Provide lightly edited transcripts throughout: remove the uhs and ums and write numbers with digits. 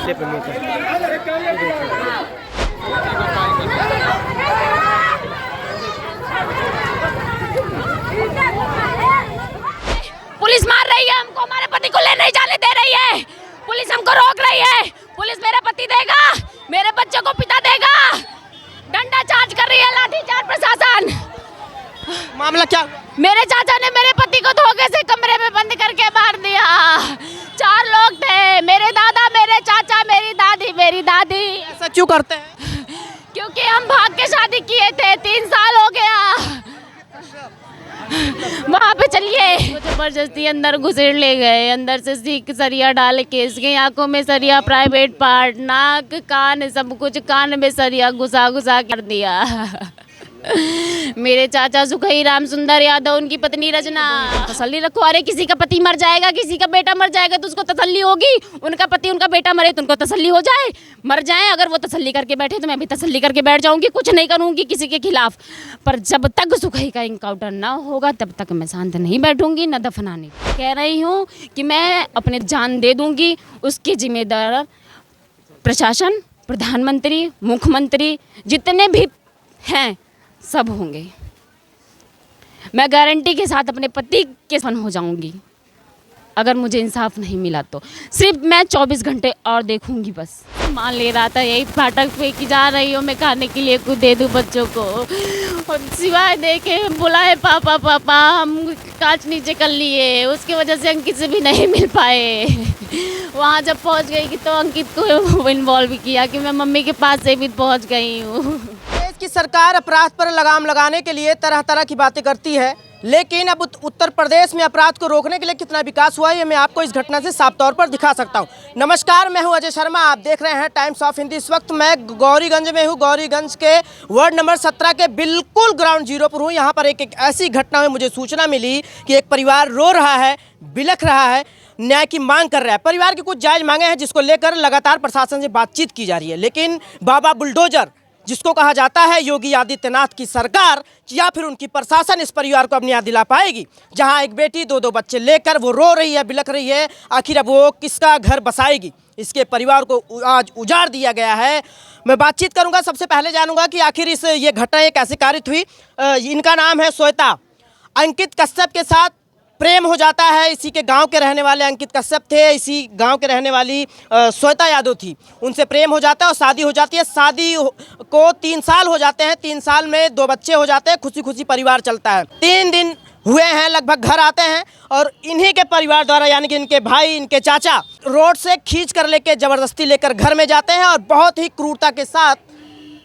बच्चे पे लेकर। पुलिस मार रही है हमको, हमारे पति को ले नहीं जाने दे रही है, पुलिस हमको रोक रही है। पुलिस मेरा पति देगा, मेरे बच्चे को पिता देगा, डंडा चार्ज कर रही है, लाठी चार्ज प्रशासन। मामला क्या? मेरे चाचा ने मेरे पति को धोखे से कमरे में बंद करके मार दिया। 4 लोग थे, मेरे दादा, मेरे चाचा, मेरी दादी, मेरी दादी। ऐसा क्यों करते हैं? क्योंकि हम भाग के शादी किए थे, 3 साल हो गया। वहाँ पे चलिए जबरदस्ती अंदर घुसेड़ ले गए, अंदर से सीख सरिया डाल के, इसके आंखों में सरिया, प्राइवेट पार्ट, नाक, कान, सब कुछ कान में सरिया घुसा घुसा कर दिया। मेरे चाचा सुखई राम सुंदर यादव, उनकी पत्नी रचना। तसल्ली रखो, अरे किसी का पति मर जाएगा, किसी का बेटा मर जाएगा तो उसको तसल्ली होगी, उनका पति उनका बेटा मरे तो उनको तसल्ली हो जाए, मर जाए। अगर वो तसल्ली करके बैठे तो मैं भी तसल्ली करके बैठ जाऊंगी, कुछ नहीं करूंगी किसी के खिलाफ। पर जब तक सुखई का इनकाउंटर ना होगा तब तक मैं शांत नहीं बैठूंगी, न दफनाने। कह रही हूँ कि मैं अपने जान दे दूंगी, उसकी जिम्मेदार प्रशासन, प्रधानमंत्री, मुख्यमंत्री, जितने भी हैं सब होंगे। मैं गारंटी के साथ अपने पति के सन हो जाऊंगी अगर मुझे इंसाफ नहीं मिला तो। सिर्फ मैं 24 घंटे और देखूंगी बस। मान ले रहा था यही फाटक पे कि जा रही हूँ मैं खाने के लिए, कुछ दे दूँ बच्चों को, और सिवाय दे के बुलाए पापा पापा, हम कांच नीचे कर लिए, उसकी वजह से अंकित से भी नहीं मिल पाए। वहाँ जब पहुँच गई तो अंकित को इन्वॉल्व किया कि मैं मम्मी के पास से भी पहुँच गई हूँ। की सरकार अपराध पर लगाम लगाने के लिए तरह तरह की बातें करती है, लेकिन अब उत्तर प्रदेश में अपराध को रोकने के लिए कितना विकास हुआ है ये मैं आपको इस घटना से साफ तौर पर दिखा सकता हूं। नमस्कार, मैं हूं अजय शर्मा, आप देख रहे हैं टाइम्स ऑफ हिंदी। इस वक्त मैं गौरीगंज में हूं, गौरीगंज के वार्ड नंबर 17 के बिल्कुल ग्राउंड जीरो पर हूं। यहाँ पर एक ऐसी घटना में मुझे सूचना मिली कि एक परिवार रो रहा है, बिलख रहा है, न्याय की मांग कर रहा है। परिवार की कुछ जायज मांगे हैं जिसको लेकर लगातार प्रशासन से बातचीत की जा रही है, लेकिन बाबा बुलडोजर जिसको कहा जाता है योगी आदित्यनाथ की सरकार या फिर उनकी प्रशासन इस परिवार को अब न्याय दिला पाएगी। जहां एक बेटी 2 बच्चे लेकर वो रो रही है, बिलख रही है, आखिर अब वो किसका घर बसाएगी? इसके परिवार को आज उजाड़ दिया गया है। मैं बातचीत करूंगा, सबसे पहले जानूंगा कि आखिर ये घटना कैसे कारित हुई। इनका नाम है श्वेता। अंकित कश्यप के साथ प्रेम हो जाता है, इसी के गांव के रहने वाले अंकित कश्यप थे, इसी गांव के रहने वाली श्वेता यादव थी, उनसे प्रेम हो जाता है और शादी हो जाती है। शादी को 3 साल हो जाते हैं, 3 साल में 2 बच्चे हो जाते हैं, खुशी खुशी परिवार चलता है। 3 दिन हुए हैं लगभग घर आते हैं और इन्हीं के परिवार द्वारा यानी कि इनके भाई, इनके चाचा रोड से खींच कर लेके ज़बरदस्ती लेकर घर में जाते हैं और बहुत ही क्रूरता के साथ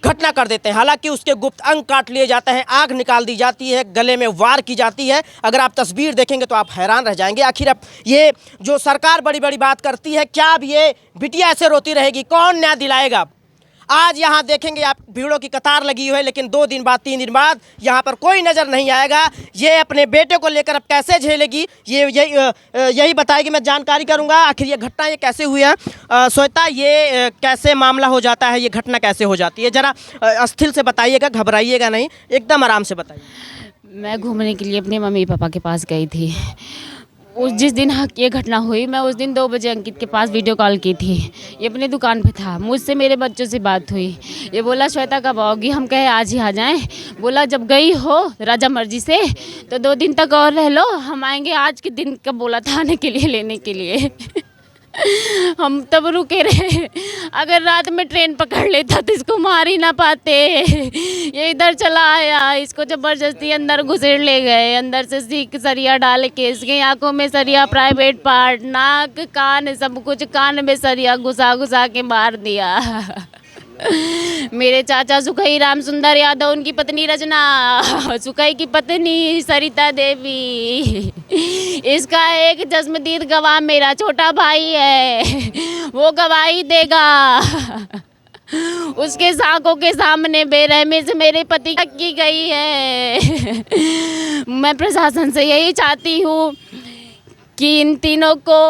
घटना कर देते हैं। हालांकि उसके गुप्त अंग काट लिए जाते हैं, आग निकाल दी जाती है, गले में वार की जाती है। अगर आप तस्वीर देखेंगे तो आप हैरान रह जाएंगे। आखिर अब ये जो सरकार बड़ी बड़ी बात करती है, क्या अब ये बिटिया ऐसे रोती रहेगी? कौन न्याय दिलाएगा? आज यहाँ देखेंगे आप भीड़ों की कतार लगी हुई है, लेकिन 2 दिन बाद 3 दिन बाद यहाँ पर कोई नज़र नहीं आएगा। ये अपने बेटे को लेकर अब कैसे झेलेगी यही बताएगी। मैं जानकारी करूँगा आखिर ये घटना ये कैसे हुई है। श्वेता, ये कैसे मामला हो जाता है, ये घटना कैसे हो जाती है? ज़रा अस्थिर से बताइएगा, घबराइएगा नहीं, एकदम आराम से बताइए। मैं घूमने के लिए अपने मम्मी पापा के पास गई थी। जिस दिन ये घटना हुई मैं उस दिन 2 बजे अंकित के पास वीडियो कॉल की थी। ये अपनी दुकान पे था, मुझसे मेरे बच्चों से बात हुई। ये बोला श्वेता कब आओगी? हम कहे आज ही आ जाएं। बोला जब गई हो राजा मर्जी से तो 2 दिन तक और रह लो, हम आएंगे। आज के दिन कब बोला था आने के लिए, लेने के लिए। हम तब रुके रहे। अगर रात में ट्रेन पकड़ लेता तो इसको मार ही ना पाते। ये इधर चला आया, इसको जबरदस्ती अंदर घुसेड़ ले गए, अंदर से सीख सरिया डाल के, इसके आंखों में सरिया, प्राइवेट पार्ट, नाक, कान, सब कुछ कान में सरिया घुसा घुसा के मार दिया। मेरे चाचा सुखई राम सुंदर यादव, उनकी पत्नी रचना, सुखई की पत्नी सरिता देवी। इसका एक जस्मदीद गवाह मेरा छोटा भाई है, वो गवाही देगा। उसके आंखों के सामने बेरहमी से मेरे पति की गई है। मैं प्रशासन से यही चाहती हूँ कि इन तीनों को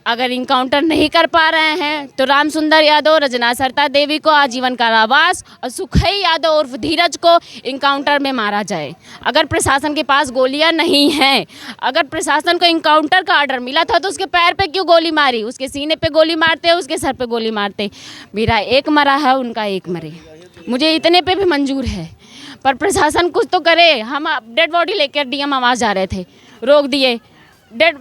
अगर इनकाउंटर नहीं कर पा रहे हैं तो राम सुंदर यादव, रजना सरता देवी को आजीवन कारावास और सुखई यादव उर्फ धीरज को इनकाउंटर में मारा जाए। अगर प्रशासन के पास गोलियां नहीं हैं, अगर प्रशासन को इनकाउंटर का ऑर्डर मिला था तो उसके पैर पे क्यों गोली मारी? उसके सीने पे गोली मारते, उसके सर पे गोली मारते। मेरा एक मरा है, उनका एक मरे, मुझे इतने पे भी मंजूर है, पर प्रशासन कुछ तो करे। हम डेड बॉडी लेकर डीएम आवास जा रहे थे, रोक दिए, डेड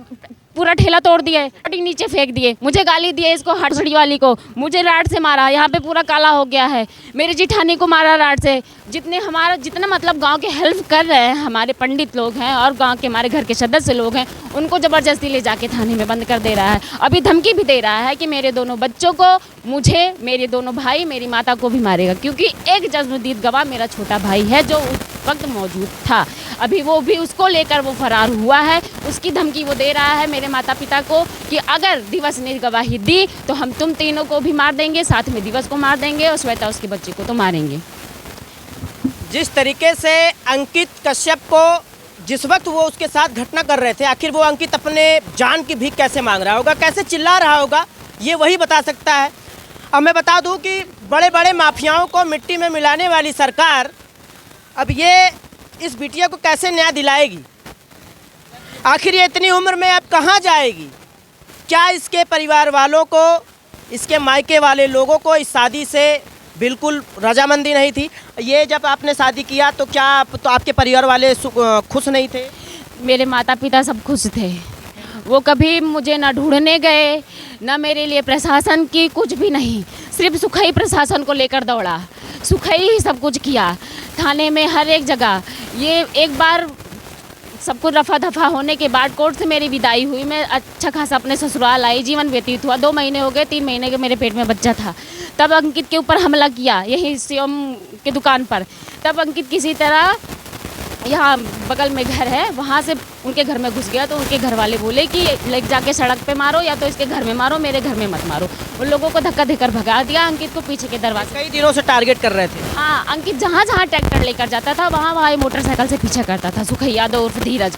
पूरा ठेला तोड़ दिए, बॉडी नीचे फेंक दिए, मुझे गाली दिए, इसको हटसड़ी वाली को, मुझे राड से मारा, यहाँ पे पूरा काला हो गया है, मेरी जिठानी को मारा राड से। जितना मतलब गांव के हेल्प कर रहे हैं, हमारे पंडित लोग हैं और गांव के हमारे घर के सदस्य लोग हैं, उनको ज़बरदस्ती ले जाके थाने में बंद कर दे रहा है। अभी धमकी भी दे रहा है कि मेरे दोनों बच्चों को, मुझे, मेरे दोनों भाई, मेरी माता को भी मारेगा, क्योंकि एक जज्मदीद गवाह मेरा छोटा भाई है जो उस वक्त मौजूद था। अभी वो भी उसको लेकर वो फरार हुआ है, उसकी धमकी वो दे रहा है मेरे माता पिता को कि अगर दिवस ने गवाही दी तो हम तुम तीनों को भी मार देंगे, साथ में दिवस को मार देंगे और श्वेता उसके बच्चे को तो मारेंगे। जिस तरीके से अंकित कश्यप को जिस वक्त वो उसके साथ घटना कर रहे थे, आखिर वो अंकित अपने जान की भीख कैसे मांग रहा होगा, कैसे चिल्ला रहा होगा, ये वही बता सकता है। अब मैं बता दूं कि बड़े बड़े माफियाओं को मिट्टी में मिलाने वाली सरकार अब ये इस बिटिया को कैसे न्याय दिलाएगी? आखिर ये इतनी उम्र में अब कहाँ जाएगी? क्या इसके परिवार वालों को, इसके मायके वाले लोगों को इस शादी से बिल्कुल रजामंदी नहीं थी? ये जब आपने शादी किया तो क्या तो आपके परिवार वाले खुश नहीं थे? मेरे माता पिता सब खुश थे, वो कभी मुझे ना ढूंढने गए, ना मेरे लिए प्रशासन की कुछ भी नहीं, सिर्फ सुखई प्रशासन को लेकर दौड़ा, सुखई ही सब कुछ किया, थाने में हर एक जगह। ये एक बार सब कुछ रफा दफा होने के बाद कोर्ट से मेरी विदाई हुई, मैं अच्छा खासा अपने ससुराल आई, जीवन व्यतीत हुआ, 2 महीने हो गए, 3 महीने के मेरे पेट में बच्चा था। तब अंकित के ऊपर हमला किया यही शिवम की दुकान पर। तब अंकित किसी तरह, यहाँ बगल में घर है, वहाँ से उनके घर में घुस गया, तो उनके घर वाले बोले कि लेके जाके सड़क पे मारो या तो इसके घर में मारो, मेरे घर में मत मारो। उन लोगों को धक्का देकर भगा दिया, अंकित को पीछे के दरवाजे। कई दिनों से टारगेट कर रहे थे। हाँ, अंकित जहाँ जहाँ ट्रैक्टर लेकर जाता था वहाँ मोटरसाइकिल से पीछा करता था, सुखई यादव उर्फ धीरज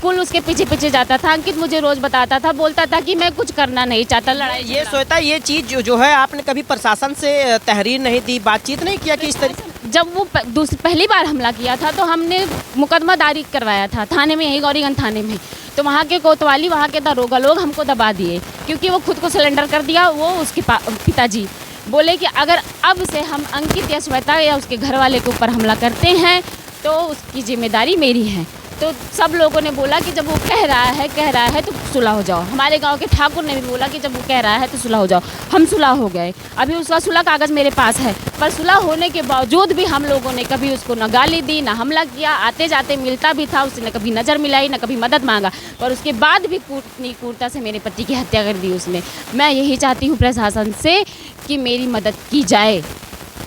कुल उसके पीछे पीछे जाता था। अंकित मुझे रोज बताता था, बोलता था कि मैं कुछ करना नहीं चाहता, लड़ाई। ये श्वेता, ये चीज़ जो है, आपने कभी प्रशासन से तहरीर नहीं दी, बातचीत नहीं किया कि इस तरीके? जब वो पहली बार हमला किया था तो हमने मुकदमा दायर करवाया था थाने में, यही गौरीगंज थाने में। तो वहाँ के कोतवाली, वहाँ के दरोगा लोग हमको दबा दिए, क्योंकि वो खुद को सिलेंडर कर दिया। वो उसके पिताजी बोले कि अगर अब से हम अंकित या श्वेता या उसके घर वाले के ऊपर हमला करते हैं तो उसकी जिम्मेदारी मेरी है। तो सब लोगों ने बोला कि जब वो कह रहा है तो सुलह हो जाओ। हमारे गांव के ठाकुर ने भी बोला कि जब वो कह रहा है तो सुलह हो जाओ। हम सुलह हो गए, अभी उसका सुलह कागज़ मेरे पास है, पर सुलह होने के बावजूद भी हम लोगों ने कभी उसको न गाली दी, न हमला किया। आते जाते मिलता भी था, उसने कभी नज़र मिलाई, न कभी मदद मांगा, पर उसके बाद भी क्रूरता से मेरे पति की हत्या कर दी उसने। मैं यही चाहती हूँ प्रशासन से कि मेरी मदद की जाए,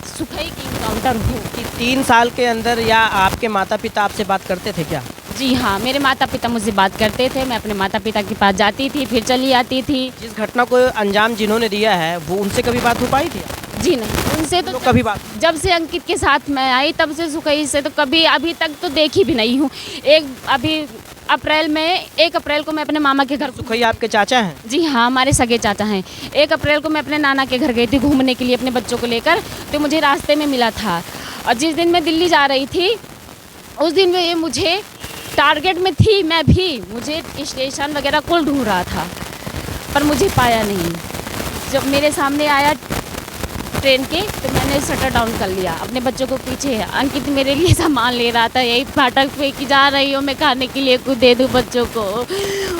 सुखई की इनकाउंटर हो। कि 3 साल के अंदर या आपके माता पिता आपसे बात करते थे क्या? जी हाँ, मेरे माता पिता मुझसे बात करते थे, मैं अपने माता पिता के पास जाती थी, फिर चली आती थी। जिस घटना को अंजाम जिन्होंने दिया है वो उनसे कभी बात हो पाई थी? जी नहीं, उनसे तो कभी बात? जब से अंकित के साथ मैं आई तब से सुखई से तो कभी अभी तक तो देखी भी नहीं हूँ। अभी 1 अप्रैल को मैं अपने मामा के घर। सुखई आपके चाचा हैं? जी हाँ, हमारे सगे चाचा हैं। 1 अप्रैल को मैं अपने नाना के घर गई थी घूमने के लिए अपने बच्चों को लेकर, तो मुझे रास्ते में मिला था। और जिस दिन मैं दिल्ली जा रही थी उस दिन ये मुझे टारगेट में थी, मैं भी, मुझे स्टेशन वगैरह कुल ढूंढ रहा था, पर मुझे पाया नहीं। जब मेरे सामने आया ट्रेन के तो मैंने शटर डाउन कर लिया, अपने बच्चों को पीछे। अंकित मेरे लिए सामान ले रहा था, यही फाटक पे कि जा रही हूँ मैं खाने के लिए, कुछ दे दूँ बच्चों को।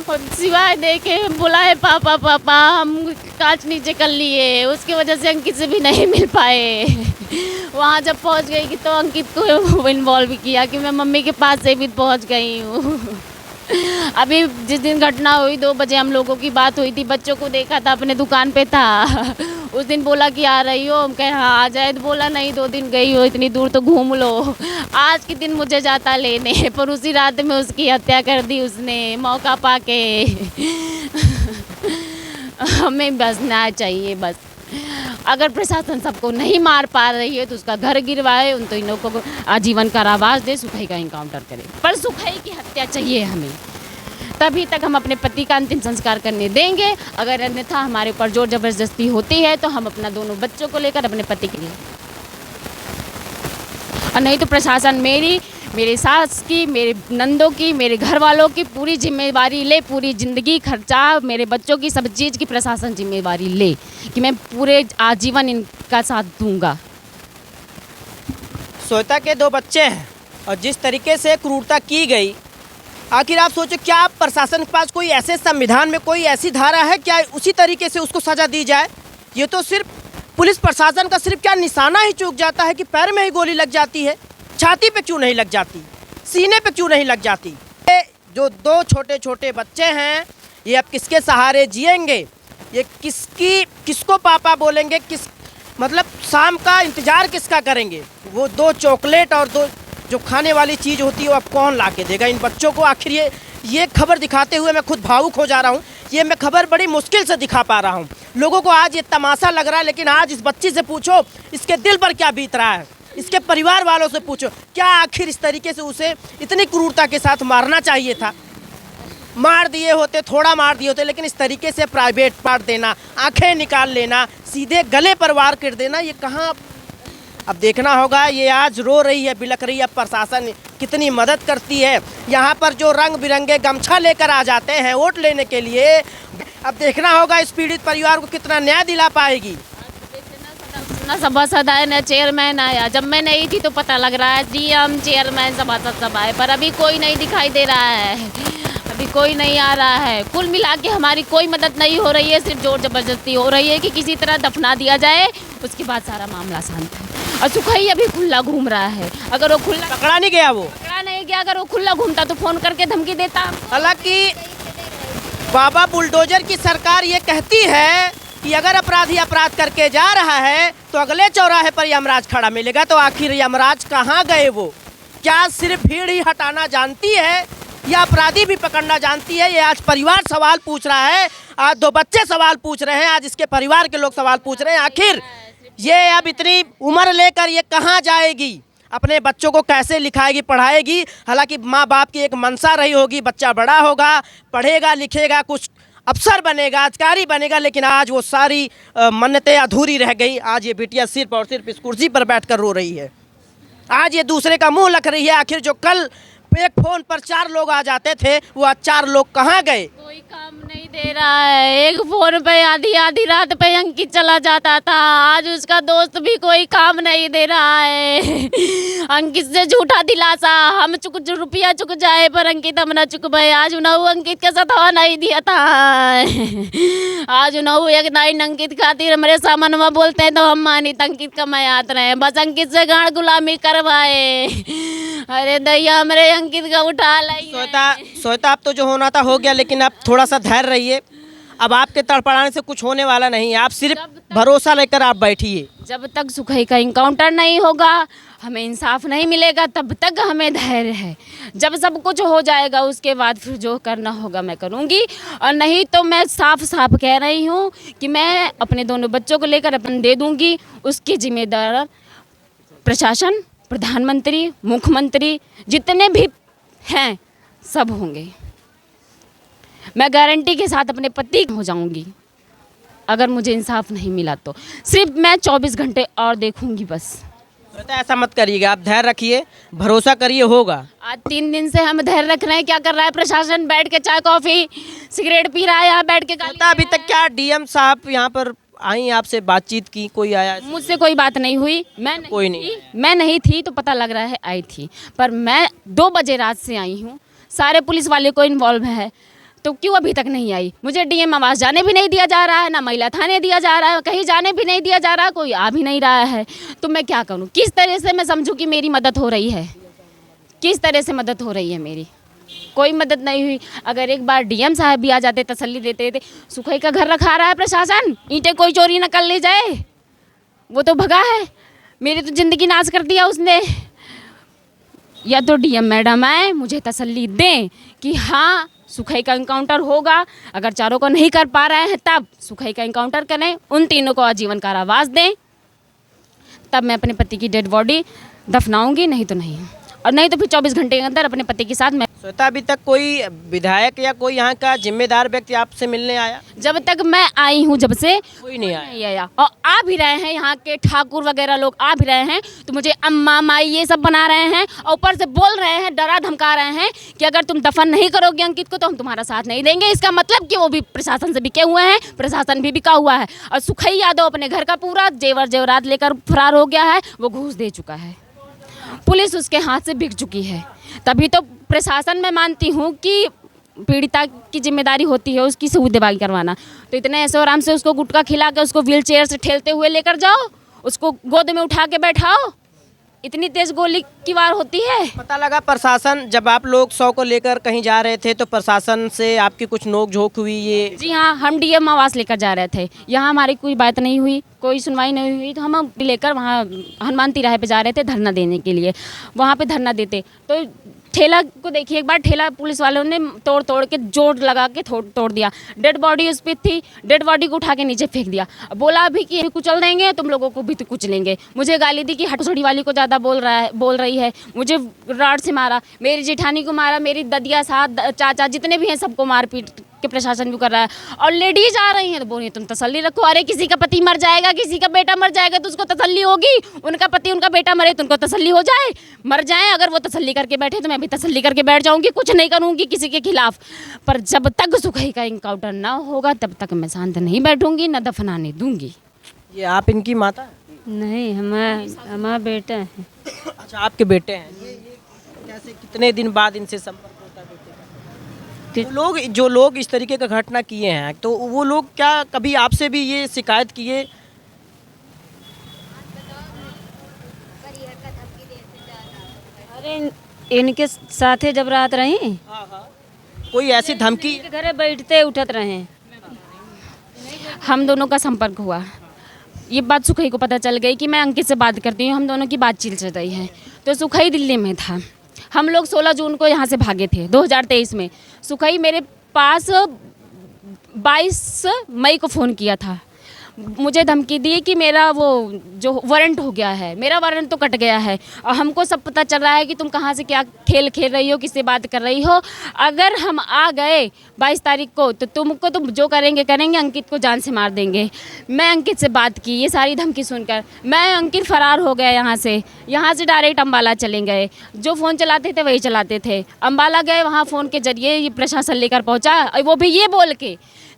और सिवाय देखे बोला है पापा पापा, हम कांच नीचे कर लिए, उसकी वजह से अंकित से भी नहीं मिल पाए। वहाँ जब पहुँच गई कि तो अंकित को इन्वॉल्व किया कि मैं मम्मी के पास से भी पहुँच गई हूँ। अभी जिस दिन घटना हुई 2 बजे हम लोगों की बात हुई थी, बच्चों को देखा था, अपने दुकान पे था। उस दिन बोला कि आ रही हो, हम कहे हाँ आ जाए, तो बोला नहीं 2 दिन गई हो, इतनी दूर तो घूम लो। आज के दिन मुझे जाता लेने, पर उसी रात में उसकी हत्या कर दी उसने, मौका पाके। हमें बचना चाहिए बस। अगर प्रशासन सबको नहीं मार पा रही है तो उसका घर गिरवाए, उन तीनों को आजीवन कारावास दे, सुखई का इनकाउंटर करे, पर सुखई की हत्या चाहिए हमें। तभी तक हम अपने पति का अंतिम संस्कार करने देंगे। अगर अन्यथा हमारे ऊपर जोर जबरदस्ती होती है तो हम अपना दोनों बच्चों को लेकर अपने पति के लिए, और नहीं तो प्रशासन मेरी सास की, मेरे नंदों की, मेरे घर वालों की पूरी जिम्मेवारी ले, पूरी ज़िंदगी खर्चा, मेरे बच्चों की सब चीज़ की प्रशासन जिम्मेवारी ले कि मैं पूरे आजीवन इनका साथ दूंगा। श्वेता के 2 बच्चे हैं और जिस तरीके से क्रूरता की गई, आखिर आप सोचो क्या प्रशासन के पास कोई ऐसे संविधान में कोई ऐसी धारा है क्या उसी तरीके से उसको सज़ा दी जाए? ये तो सिर्फ पुलिस प्रशासन का सिर्फ क्या निशाना ही चूक जाता है कि पैर में ही गोली लग जाती है, छाती पे क्यों नहीं लग जाती, सीने पे क्यों नहीं लग जाती? ये जो 2 छोटे छोटे बच्चे हैं ये अब किसके सहारे जिएंगे? ये किसको पापा बोलेंगे? मतलब शाम का इंतज़ार किसका करेंगे? वो 2 चॉकलेट और 2 जो खाने वाली चीज़ होती है वो अब कौन ला के देगा इन बच्चों को? आखिर ये खबर दिखाते हुए मैं खुद भावुक हो जा रहा हूँ। ये मैं खबर बड़ी मुश्किल से दिखा पा रहा हूँ। लोगों को आज ये तमाशा लग रहा है, लेकिन आज इस बच्ची से पूछो इसके दिल पर क्या बीत रहा है, इसके परिवार वालों से पूछो क्या आखिर इस तरीके से उसे इतनी क्रूरता के साथ मारना चाहिए था? मार दिए होते, थोड़ा मार दिए होते, लेकिन इस तरीके से प्राइवेट पार्ट देना, आंखें निकाल लेना, सीधे गले पर वार कर देना, ये कहाँ? अब देखना होगा। ये आज रो रही है, बिलख रही है, प्रशासन कितनी मदद करती है। यहाँ पर जो रंग बिरंगे गमछा लेकर आ जाते हैं वोट लेने के लिए, अब देखना होगा इस पीड़ित परिवार को कितना न्याय दिला पाएगी। ना सभासद आए ना चेयरमैन आया। जब मैं नहीं थी तो पता लग रहा है डीएम चेयरमैन सभासद सब आए, पर अभी कोई नहीं दिखाई दे रहा है, अभी कोई नहीं आ रहा है। कुल मिला के हमारी कोई मदद नहीं हो रही है, सिर्फ जोर जबरदस्ती हो रही है कि किसी तरह दफना दिया जाए, उसके बाद सारा मामला शांत है। और सुखई अभी खुला घूम रहा है। अगर वो खुला पकड़ा नहीं गया, वो पकड़ा नहीं गया, अगर वो खुला घूमता तो फोन करके धमकी देता। हालांकि बाबा बुलडोजर की सरकार ये कहती है कि अगर अपराधी अपराध करके जा रहा है तो अगले चौराहे पर यमराज खड़ा मिलेगा। तो आखिर यमराज कहाँ गए? वो क्या सिर्फ भीड़ ही हटाना जानती है या अपराधी भी पकड़ना जानती है? ये आज परिवार सवाल पूछ रहा है, आज 2 बच्चे सवाल पूछ रहे हैं, आज इसके परिवार के लोग सवाल पूछ रहे हैं। आखिर ये अब इतनी उम्र लेकर ये कहाँ जाएगी? अपने बच्चों को कैसे लिखाएगी, पढ़ाएगी? हालांकि माँ बाप की एक मंशा रही होगी, बच्चा बड़ा होगा, पढ़ेगा लिखेगा, कुछ अफसर बनेगा, अधिकारी बनेगा, लेकिन आज वो सारी मन्नतें अधूरी रह गई। आज ये बिटिया सिर्फ और सिर्फ इस कुर्सी पर बैठकर रो रही है। आज ये दूसरे का मुंह लग रही है। आखिर जो कल एक फोन पर 4 लोग आ जाते थे, वो आज 4 लोग कहाँ गए? कोई काम नहीं दे रहा है। एक फोन पे आधी रात पे अंकित चला जाता था, आज उसका दोस्त भी कोई काम नहीं दे रहा है। अंकित से झूठा दिलासा, हम रुपया चुक जाए पर अंकित हम न चुक पाए। आज उन्होंने अंकित के साथ हवा नहीं दिया था। आज उन्होंने एक नाइन अंकित खातिर मेरे सामान में बोलते हैं तो हम मानित अंकित का मैं याद रहे, बस अंकित से गाड़ गुलामी करवाए। अरे दैया मेरे अंकित का उठा लाई। श्वेता अब तो जो होना था हो गया, लेकिन अब थोड़ा सा धैर्य रहिए। अब आपके तड़पड़ाने से कुछ होने वाला नहीं है, आप सिर्फ भरोसा लेकर आप बैठिए। जब तक सुखई का इनकाउंटर नहीं होगा, हमें इंसाफ नहीं मिलेगा, तब तक हमें धैर्य है। जब सब कुछ हो जाएगा उसके बाद फिर जो करना होगा मैं करूँगी, और नहीं तो मैं साफ साफ कह रही हूँ कि मैं अपने दोनों बच्चों को लेकर अपन दे दूँगी। उसकी जिम्मेदार प्रशासन, प्रधानमंत्री, मुख्यमंत्री जितने भी हैं सब होंगे। मैं गारंटी के साथ अपने पति हो जाऊंगी अगर मुझे इंसाफ नहीं मिला तो। सिर्फ मैं 24 घंटे और देखूंगी बस। ऐसा मत करिएगा, आप धैर्य रखिए, भरोसा करिए, होगा। आज 3 दिन से हम धैर्य रख रहे हैं। क्या कर रहा है प्रशासन? बैठ के चाय कॉफी सिगरेट पी रहा है, यहाँ बैठ के अभी तक क्या डीएम साहब यहाँ पर आई, आपसे बातचीत की? कोई आया? मुझसे कोई बात नहीं हुई। मैं नहीं थी तो पता लग रहा है आई थी, पर मैं 2 बजे रात से आई हूँ। सारे पुलिस वाले को इन्वॉल्व है, तो क्यों अभी तक नहीं आई? मुझे डीएम आवास जाने भी नहीं दिया जा रहा है, ना महिला थाने दिया जा रहा है, कहीं जाने भी नहीं दिया जा रहा, कोई आ भी नहीं रहा है। तो मैं क्या करूँ? किस तरह से मैं समझूँ कि मेरी मदद हो रही है? किस तरह से मदद हो रही है मेरी? कोई मदद नहीं हुई। अगर एक बार डीएम साहब भी आ जाते, तसल्ली देते थे। सुखई का घर रखा रहा है प्रशासन, ईंटें कोई चोरी न कर ले जाए, वो तो भगा है। मेरी तो ज़िंदगी नाश कर दिया उसने। या तो डीएम मैडम आए, मुझे तसल्ली दें कि हाँ सुखई का इनकाउंटर होगा। अगर चारों को नहीं कर पा रहे हैं तब सुखई का इनकाउंटर करें, उन तीनों को आजीवन कारावास दें, तब मैं अपने पति की डेड बॉडी दफनाऊंगी, नहीं तो नहीं। और नहीं तो फिर 24 घंटे के अंदर अपने पति के साथ मैं श्वेता, अभी तक कोई विधायक या कोई यहाँ का जिम्मेदार व्यक्ति आपसे मिलने आया? जब तक मैं आई हूँ, जब से कोई नहीं आया। नहीं आया। और आ भी रहे हैं, यहाँ के ठाकुर वगैरह लोग आ भी रहे हैं तो मुझे अम्मा माई ये सब बना रहे हैं और ऊपर से बोल रहे हैं, डरा धमका रहे हैं कि अगर तुम दफन नहीं करोगे अंकित को तो हम तुम्हारा साथ नहीं देंगे। इसका मतलब कि वो भी प्रशासन से बिके हुए हैं, प्रशासन भी बिका हुआ है। और सुखई यादव अपने घर का पूरा जेवर जेवरात लेकर फरार हो गया है, वो घूस दे चुका है, पुलिस उसके हाथ से बिक चुकी है। तभी तो प्रशासन में मानती हूँ कि पीड़िता की जिम्मेदारी होती है उसकी सुविधा करवाना। तो इतने ऐसे आराम से उसको गुटखा खिला के उसको व्हील चेयर से ठेलते हुए लेकर जाओ, उसको गोद में उठा के बैठाओ, इतनी तेज गोली की वार होती है। पता लगा प्रशासन, जब आप लोग 100 को लेकर कहीं जा रहे थे तो प्रशासन से आपकी कुछ नोक झोंक हुई? ये जी हाँ, हम डीएम आवास लेकर जा रहे थे, यहाँ हमारी कोई बात नहीं हुई, कोई सुनवाई नहीं हुई। तो हम लेकर वहाँ हनुमान तिराहे पे जा रहे थे धरना देने के लिए। वहाँ पे धरना देते तो ठेला को देखिए एक बार, ठेला पुलिस वालों ने तोड़ तोड़ के जोड़ लगा के तोड़ दिया। डेड बॉडी उस पर थी, डेड बॉडी को उठा के नीचे फेंक दिया। बोला भी कि कुचल देंगे, तुम लोगों को भी तो कुचलेंगे। मुझे गाली दी कि हटसड़ी वाली को ज़्यादा बोल रही है। मुझे राड से मारा, मेरी जेठानी को मारा, मेरी ददिया साथ चाचा जितने भी हैं सबको मारपीट के प्रशासन भी कर रहा है। और लेडीज आ रही हैं तो बोल रही तुम तसल्ली रखो। अरे किसी का पति मर जाएगा, किसी का बेटा मर जाएगा तो उसको तसल्ली होगी। उनका पति उनका बेटा मरे तो उनको तसल्ली हो जाए, मर जाए। अगर वो तसल्ली करके बैठे तो मैं भी तसल्ली करके बैठ जाऊंगी, कुछ नहीं करूंगी किसी के खिलाफ। पर जब तक सुखई का इनकाउंटर ना होगा तब तक मैं शांत नहीं बैठूंगी, न दफनाने दूंगी। ये आप इनकी माता हैं? नहीं, हमारा बेटा है। अच्छा, आपके बेटे हैं। ये कैसे, कितने दिन बाद इनसे संपर्क होता है बेटे का? जो लोग इस तरीके का घटना किए हैं तो वो लोग क्या कभी आपसे भी ये शिकायत किए? अरे इनके साथे जब रात रही, कोई ऐसी धमकी? इनके घरे बैठते उठत रहे। हम दोनों का संपर्क हुआ, ये बात सुखई को पता चल गई कि मैं अंकित से बात करती हूँ, हम दोनों की बातचीत चल रही है। तो सुखई दिल्ली में था, हम लोग 16 जून को यहाँ से भागे थे 2023 में। सुखई मेरे पास 22 मई को फ़ोन किया था, मुझे धमकी दी कि मेरा वो जो वारंट हो गया है, मेरा वारंट तो कट गया है और हमको सब पता चल रहा है कि तुम कहाँ से क्या खेल खेल रही हो, किससे बात कर रही हो। अगर हम आ गए 22 तारीख को तो तुमको तुम जो करेंगे करेंगे, अंकित को जान से मार देंगे। मैं अंकित से बात की, ये सारी धमकी सुनकर मैं अंकित फ़रार हो गया यहाँ से डायरेक्ट अम्बाला चले गए। जो फ़ोन चलाते थे वही चलाते थे। अम्बाला गए, वहाँ फ़ोन के जरिए ये प्रशासन लेकर पहुँचा, वो भी ये बोल के।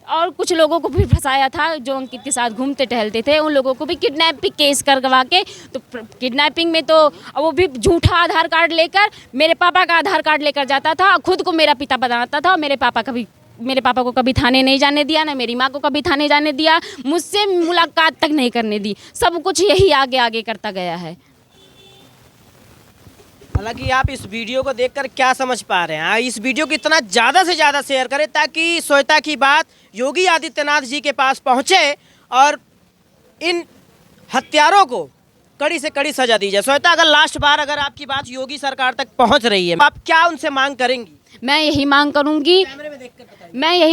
और कुछ लोगों को भी फंसाया था जो अंकित के साथ घूमते टहलते थे, उन लोगों को भी किडनैपिंग केस करवा के। तो किडनैपिंग में तो वो भी झूठा आधार कार्ड लेकर मेरे पापा का आधार कार्ड लेकर जाता था, खुद को मेरा पिता बनाता था। और मेरे पापा को कभी थाने नहीं जाने दिया, ना मेरी माँ को कभी थाने जाने दिया, मुझसे मुलाकात तक नहीं करने दी। सब कुछ यही आगे आगे करता गया है। हालांकि आप इस वीडियो को देखकर क्या समझ पा रहे हैं? इस वीडियो को इतना ज़्यादा से ज़्यादा शेयर करें ताकि श्वेता की बात योगी आदित्यनाथ जी के पास पहुंचे और इन हत्यारों को कड़ी से कड़ी सजा दी जाए। श्वेता, अगर लास्ट बार अगर आपकी बात योगी सरकार तक पहुंच रही है, आप क्या उनसे मांग करेंगी? मैं यही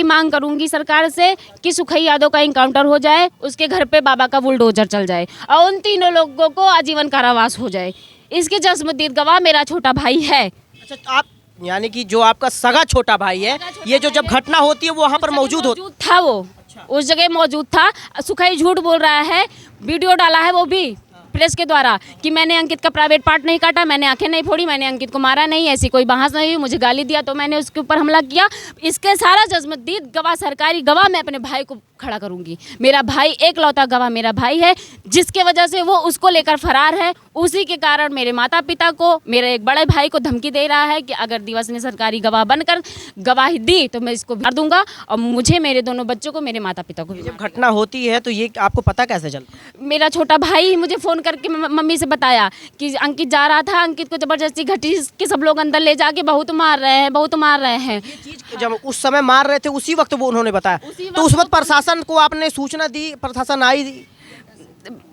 मांग करूंगी सरकार से कि सुखई यादव का इनकाउंटर हो जाए, उसके घर पे बाबा का बुलडोजर चल जाए और उन तीनों लोगों को आजीवन कारावास हो जाए। इसके जज्मदीद गवाह मेरा छोटा भाई है। अच्छा, आप यानी कि जो आपका सगा छोटा भाई है, ये जो जब घटना होती है वो वहाँ पर मौजूद था, वो उस जगह मौजूद था। सुखई झूठ बोल रहा है, वीडियो डाला है वो भी प्रेस के द्वारा कि मैंने अंकित का प्राइवेट पार्ट नहीं काटा, मैंने आंखें नहीं फोड़ी, मैंने अंकित को मारा नहीं, ऐसी कोई बहस नहीं हुई। मुझे गाली दिया तो मैंने उसके ऊपर हमला किया। इसके सारा जज्मदीद गवाह, सरकारी गवाह मैं अपने भाई को खड़ा करूंगी। मेरा भाई एकलौता गवाह मेरा भाई है, जिसके वजह से वो उसको लेकर फरार है। उसी के कारण मेरे माता पिता को, मेरे एक बड़े भाई को धमकी दे रहा है कि अगर दिवस ने सरकारी गवाह बनकर गवाही दी तो मैं इसको मार दूंगा, और मुझे, मेरे दोनों बच्चों को, मेरे माता पिता को। जब घटना होती है तो ये आपको पता कैसे चलता? मेरा छोटा भाई मुझे फ़ोन करके मम्मी से बताया कि अंकित जा रहा था, अंकित को ज़बरदस्ती घटी के सब लोग अंदर ले जाके बहुत मार रहे हैं। ये चीज़ जब उस समय मार रहे थे उसी वक्त वो उन्होंने बताया, तो उस वक्त प्रशासन को आपने सूचना दी? प्रशासन आई?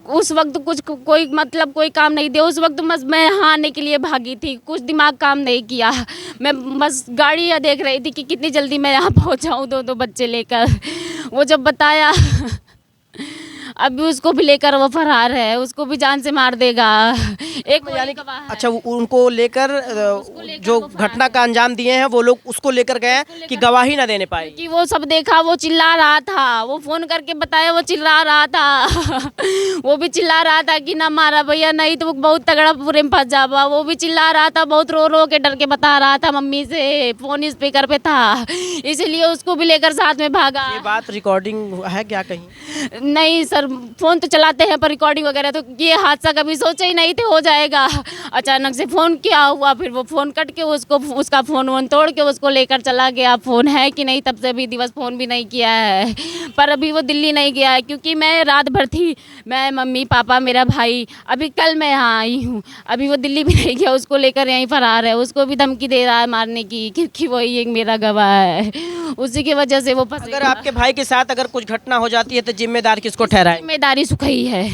उस वक्त कोई काम नहीं दिया। उस वक्त बस मैं यहाँ आने के लिए भागी थी, कुछ दिमाग काम नहीं किया। मैं बस गाड़ी देख रही थी कि कितनी जल्दी मैं यहाँ पहुँचाऊँ दो बच्चे लेकर। वो जब बताया अभी उसको भी लेकर वो फरार है, उसको भी जान से मार देगा। एक वही गवाह है। अच्छा, उनको लेकर जो घटना का अंजाम दिए हैं वो लोग उसको लेकर गए हैं कि गवाही ना देने पाए। कि वो सब देखा, वो चिल्ला रहा था, वो फोन करके बताया, वो चिल्ला रहा था वो भी चिल्ला रहा था कि ना मारा भैया, नहीं तो बहुत तगड़ा पूरे में फंस जावा। वो भी चिल्ला रहा था, बहुत रो रो के डर के बता रहा था मम्मी से, फोन स्पीकर पे था, इसलिए उसको भी लेकर साथ में भागा। ये बात रिकॉर्डिंग है क्या कहीं? नहीं सर, फोन तो चलाते हैं पर रिकॉर्डिंग वगैरह तो ये हादसा कभी सोचा ही नहीं थे हो जाएगा। अचानक से फ़ोन किया हुआ, फिर वो फ़ोन कट के उसको उसका फ़ोन वोन तोड़ के उसको लेकर चला गया। फ़ोन है कि नहीं तब से अभी दिवस फ़ोन भी नहीं किया है, पर अभी वो दिल्ली नहीं गया है क्योंकि मैं रात भर थी, मैं मम्मी पापा मेरा भाई, अभी कल मैं यहाँ आई हूँ। अभी वो दिल्ली भी नहीं गया, उसको लेकर यहीं फरार है, उसको भी धमकी दे रहा है मारने की क्योंकि वही एक मेरा गवाह है, उसी की वजह से वो फंसेगा। अगर आपके भाई के साथ अगर कुछ घटना हो जाती है तो जिम्मेदार किसको ठहराए? जिम्मेदारी सुखई है।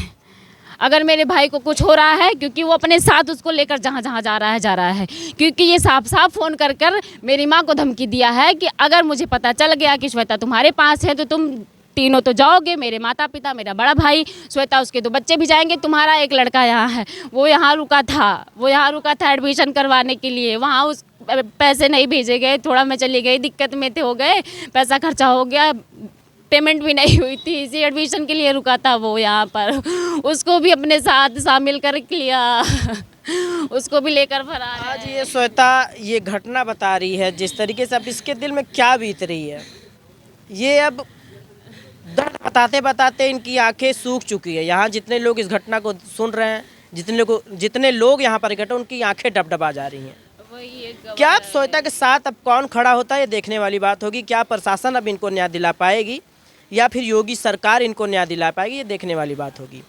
अगर मेरे भाई को कुछ हो रहा है क्योंकि वो अपने साथ उसको लेकर जहाँ जहाँ जा रहा है क्योंकि ये साफ साफ फ़ोन कर कर मेरी माँ को धमकी दिया है कि अगर मुझे पता चल गया कि श्वेता तुम्हारे पास है तो तुम तीनों तो जाओगे, मेरे माता पिता, मेरा बड़ा भाई, श्वेता उसके 2 बच्चे भी जाएंगे, तुम्हारा एक लड़का यहाँ है, वो यहाँ रुका था एडमिशन करवाने के लिए, वहाँ उस पैसे नहीं भेजे गए, थोड़ा मैं चली गई, दिक्कत में थे हो गए, पैसा खर्चा हो गया, पेमेंट भी नहीं हुई थी, इसी एडमिशन के लिए रुका था वो यहाँ पर, उसको भी अपने साथ शामिल कर लिया उसको भी लेकर फरार है। आज ये श्वेता ये घटना बता रही है जिस तरीके से, अब इसके दिल में क्या बीत रही है, ये अब दर्द बताते बताते इनकी आंखें सूख चुकी है। यहाँ जितने लोग इस घटना को सुन रहे हैं, जितने लोग यहाँ पर इकट्ठे, उनकी आंखें डबडबा जा रही हैं। क्या अब श्वेता के साथ अब कौन खड़ा होता है ये देखने वाली बात होगी। क्या प्रशासन अब इनको न्याय दिला पाएगी या फिर योगी सरकार इनको न्याय दिला पाएगी, ये देखने वाली बात होगी।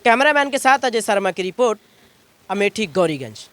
कैमरामैन के साथ अजय शर्मा की रिपोर्ट, अमेठी गौरीगंज।